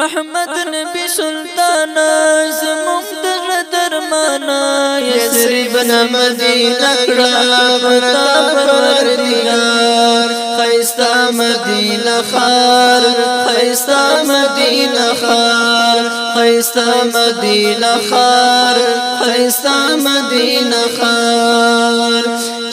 احمد نبی سلطان زموږ د درمانا یسرب نه مدینه کړه پتا پروردگار خیستا مدینه خار خیستا مدینه خار خیستا مدینه خار خیستا مدینه خار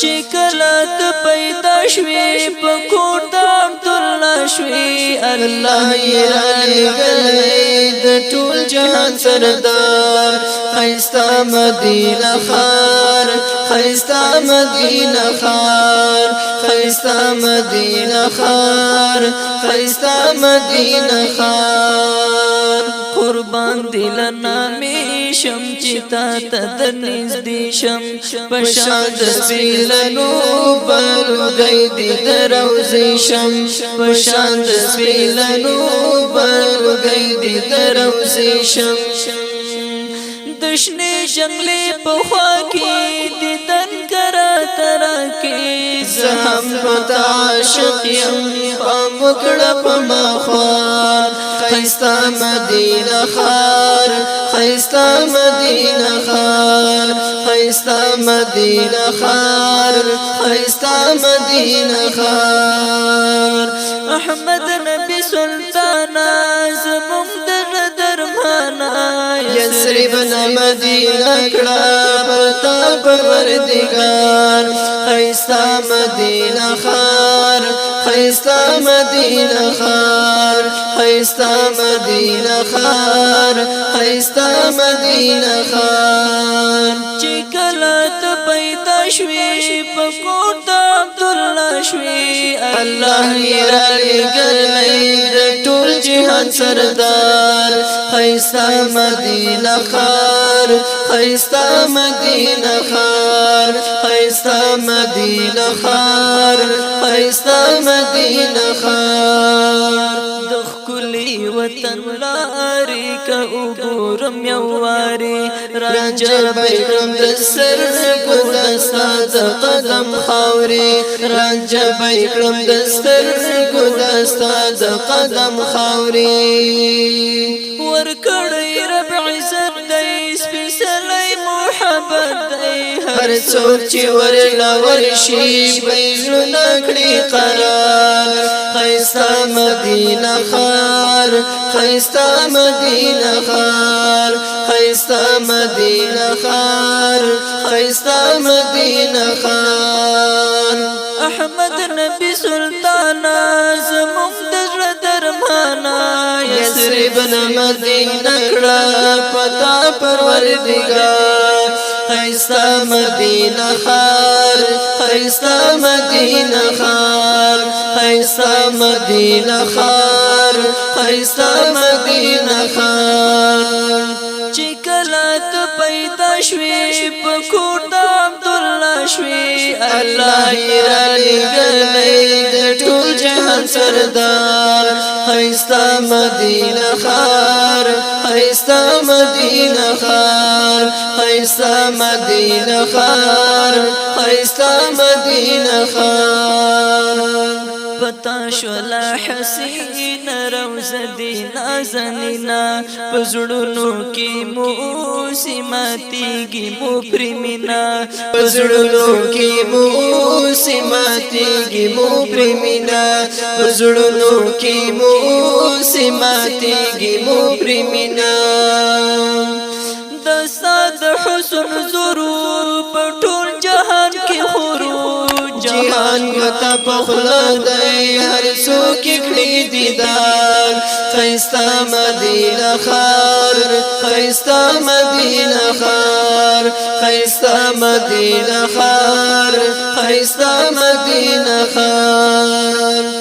چې کله ته پیدا شوې په کور د عبدالله شوې الله یې راغلی د ټول جهان سردار خیستا مدینه خار خیستا مدینه خار خیستا مدینه خار خیستا مدینه خار قربان دل نامی شم چتا تدر نزدی شم پشان دسپیلنو بلو گئی دی دروزی شم پشان دسپیلنو بلو گئی دی دروزی شم دشنی جنگلی پخوا کی دیدن کرا ترا کی زہم پتا عاشق یم پامکڑا پمخوار خیستا مدینه خار خیستا مدینه خار خیستا مدینه خار خیستا مدینه خار احمد نبی سلطان زموږ د درمانا یسرب نه مدینه کړه پتا پروردگار خیستا مدینه خار خیستا مدینه خار خیستا مدینه خار خیستا مدینه خار چې کله ته پیدا شوې په کور د عبدالله شوې الله یې راغلی د ټول جهان سردار خیستا مدینه خار خیستا مدینه خار خیستا مدینه خار خیستا مدینه خار د ښکلي وطن لارې که وګورم یووارې راجلبی کړم د سترګو د ستا د قدم خاورې راجلبی کړم د سترګو د ستا د قدم خاورې ورکړی رب عزت دی سپېڅلی محبت دی هر څوک چې ورله ورشي به یې زړونه کړي قرار خیستا مدینه خار خیستا مدینه خار خیستا مدینه خار خیستا مدینه خار احمد نبی سلطان زموږ د زړه درمانا یسرب نه مدینه کړه پتا پروردگار خیستا مدینه خار خیستا مدینه خار خیستا مدینه خار خیستا مدینه خار چې کله ته پیدا شوې په کور د عبدالله شوې الله یې راغلی د ټول جهان سردار خیستا مدینه خار خیستا مدینه خار خیستا مدینه خار خیستا مدینه خار پتا شولا حسین روزه دی نازنینا پزړونو کې مو سیماتیږي مو پرمینا پزړونو کې مو سیماتیږي مو پرمینا پزړونو کې مو سیماتیږي مو پرمینا د ساده حسن ضرور په ټول جهان کې خروج جهان متا پخلا دی هر څوک کړي دیدار خیستا مدینه خار خیستا مدینه خار خیستا مدینه خار خیستا مدینه خار